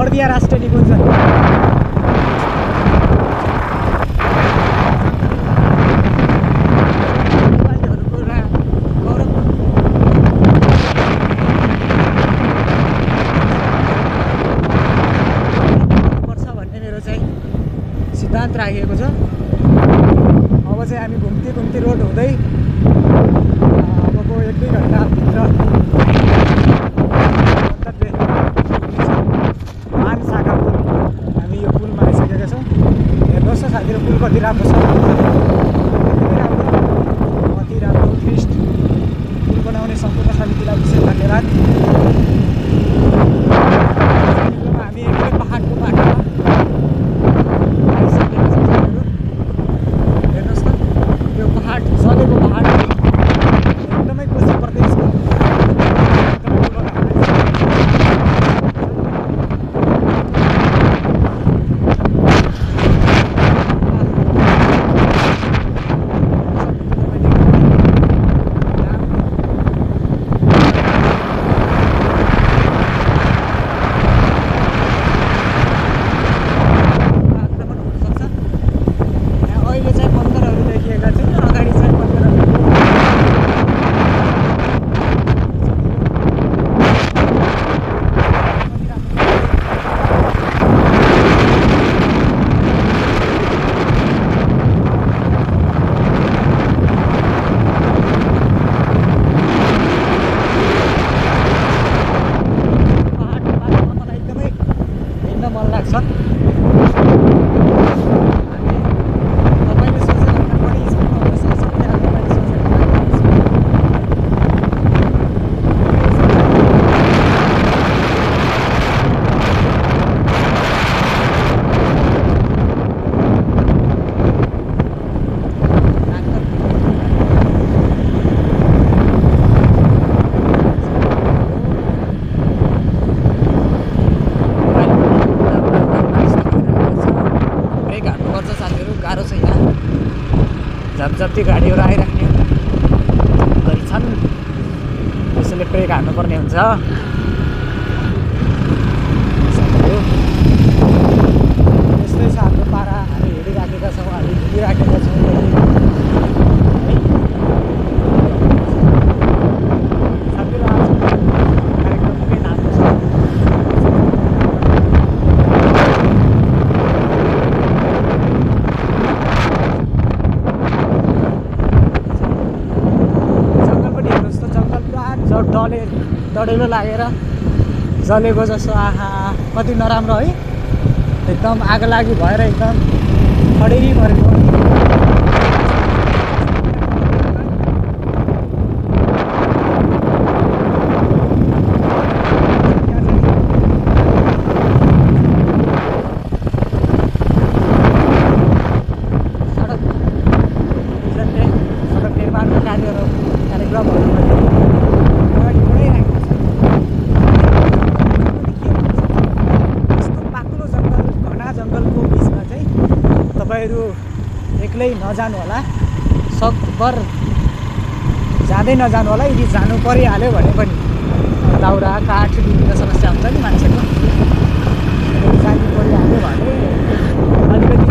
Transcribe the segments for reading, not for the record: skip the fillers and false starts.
बर्दिया राष्ट्रिय निकुञ्ज सिद्धान्त राखिएको छ। अब चाहिँ हामी घुम्ती रोड हुँदै अबको 1-2 घन्टाभित्र गन्तव्य मान शाखा पुल, हामी यो पुलमा आइसकेका छौँ। हेर्नुहोस् न साथीहरू, पुल कति राम्रो छ, कति राम्रो उत्कृष्ट। पुल बनाउने सम्पूर्ण समितिलाई विशेष धन्यवाद। हामी एक्लै पहाडको बाटोमा जलेको पहाड एकदमै कोशी प्रदेशको जति गाडीहरू आइराख्ने गरी छन्, त्यसैले ब्रेक हाल्नुपर्ने हुन्छ। यस्तै छ हाम्रो पारा, हामी हिँडिराखेका छौँ, हामी घुमिराखेका छौँ। डढेलो लागेर जलेको जस्तो, आहा कति नराम्रो है। एकदम आगो लागि भएर एकदम खडेरी परेको। सडक निर्माणको कार्यक्रमहरू एक्लै नजानु होला, सकभर जाँदै नजानु होला। यदि जानु परिहाल्यो भने पनि दाउरा काठ विभिन्न समस्या हुन्छ नि मान्छेको, जानु परिहाल्यो भने अलिकति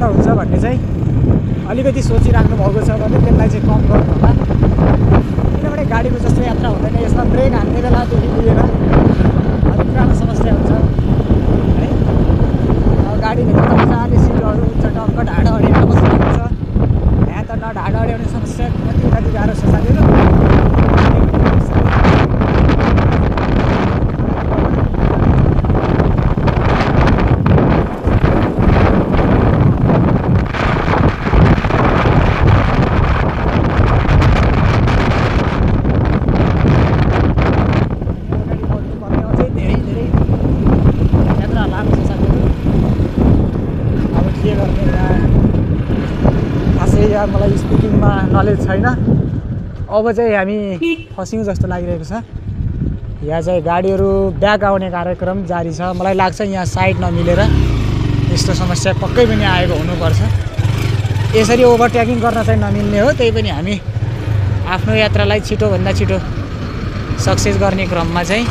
किन हुन्छ भन्ने चाहिँ अलिकति सोचिराख्नु भएको छ भने त्यसलाई चाहिँ कम गर्नु होला। किनभने गाडीको जस्तो यात्रा हुँदैन, यसमा ब्रेक हान्ने बेलादेखि लिएर हरेक कुरामा समस्या हुन्छ है। गाडीभित्र त मजाले सिटहरू चटक्क ढाड अड्याएर बस्नु हुन्छ। यहाँ त न ढाड अड्याउने समस्या कति गाह्रो छ साथीहरू। मलाई स्पिकिङमा नलेज छैन। अब चाहिँ हामी फस्यौँ जस्तो लागिरहेको छ। यहाँ चाहिँ गाडीहरू ब्याक आउने कार्यक्रम जारी छ। मलाई लाग्छ यहाँ साइड नमिलेर यस्तो समस्या पक्कै पनि आएको हुनुपर्छ। यसरी ओभरटेकिङ गर्न चाहिँ नमिल्ने हो। त्यही पनि हामी आफ्नो यात्रालाई छिटोभन्दा छिटो सक्सेस गर्ने क्रममा चाहिँ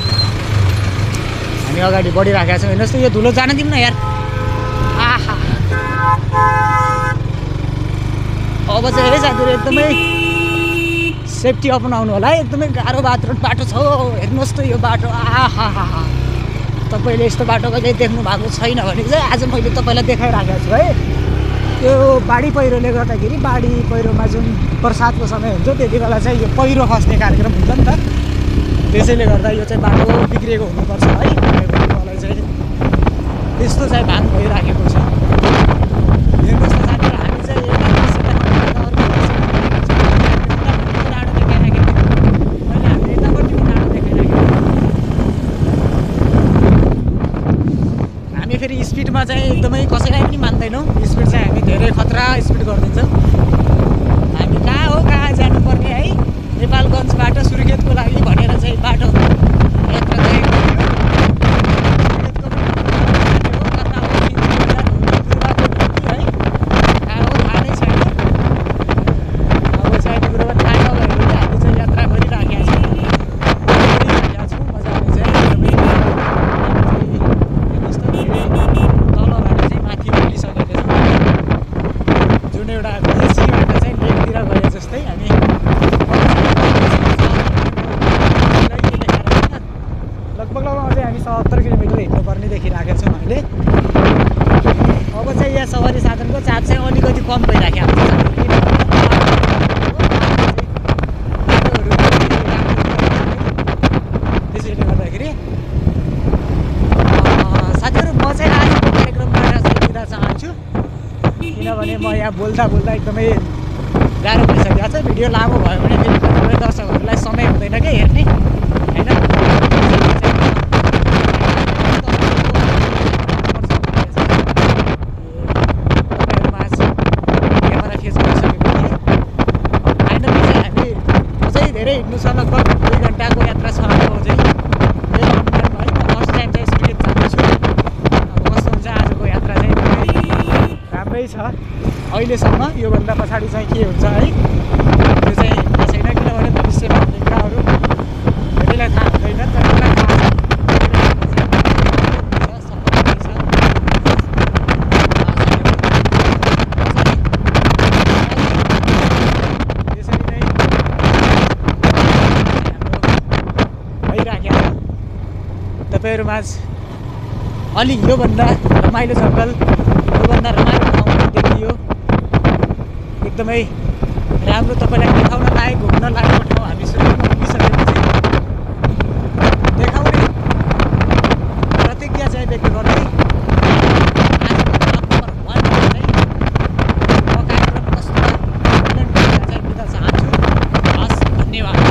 हामी अगाडि बढिराखेका छौँ। हेर्नुहोस् त यो धुलो जान दिउँ न यार। आहा अब चाहिँ है साथीहरू एकदमै सेफ्टी अपनाउनु होला है। एकदमै गाह्रो बाटो छ। हेर्नुहोस् त यो बाटो। आहा तपाईँले यस्तो बाटो कहिले देख्नु भएको छैन भने चाहिँ आज मैले तपाईँलाई देखाइराखेको छु है। यो बाढी पहिरोले गर्दाखेरि बाढी पहिरोमा जुन बर्सातको समय हुन्छ त्यति बेला चाहिँ यो पहिरो खस्ने कार्यक्रम हुन्छ नि त। त्यसैले गर्दा यो चाहिँ बाटो बिग्रिएको हुनुपर्छ है। मलाई चाहिँ त्यस्तो चाहिँ भान भइराखेको छ। हेर्नुहोस् त साथीहरू, हामी चाहिँ फेरि स्पिडमा चाहिँ एकदमै कसैलाई पनि मान्दैनौँ। स्पिड चाहिँ हामी धेरै खतरा स्पिड गरिदिन्छौँ। हामी कहाँ हो कहाँ जानुपर्ने है, नेपालगञ्जबाट सुर्खेतको लागि भनेर चाहिँ बाटो यात्रा चाहिँ बोल्दा एकदमै गाह्रो भइसकेको छ। भिडियो लामो भयो भने फेरि कतिपय दर्शकहरूलाई समय हुँदैन क्या हेर्ने होइन। क्यामेरा फेस गरिसकेपछि फाइनली चाहिँ हामी अझै धेरै हिँड्नु छ। लगभग 2 घन्टाको यात्रा छ हाम्रो चाहिँ। है म फर्स्ट टाइम चाहिँ सुर्खेत जाँदैछु। अब कस्तो हुन्छ आजको यात्रा चाहिँ राम्रै छ अहिलेसम्म। योभन्दा पछाडि चाहिँ के हुन्छ है त्यो चाहिँ थाहा छैन। किनभने भविष्यमा हुने कुराहरू धेरैलाई थाहा हुँदैन। तर मलाई थाहा छ त्यसरी नै भइराखेको छ। तपाईँहरूमाझ अलि योभन्दा रमाइलो जङ्गल, योभन्दा रमाइलो ठाउँ देखियो। एकदमै राम्रो तपाईँलाई देखाउन लायक, घुम्न लागेको ठाउँ हामी सुरुमा पुगिसकेपछि देखाउने प्रतिज्ञा चाहिँ व्यक्त गर्दै आजको नम्बर 1 चाहिँ म कार्यक्रम कस्तो चाहिँ बिदा चाहन्छु। हस्, धन्यवाद।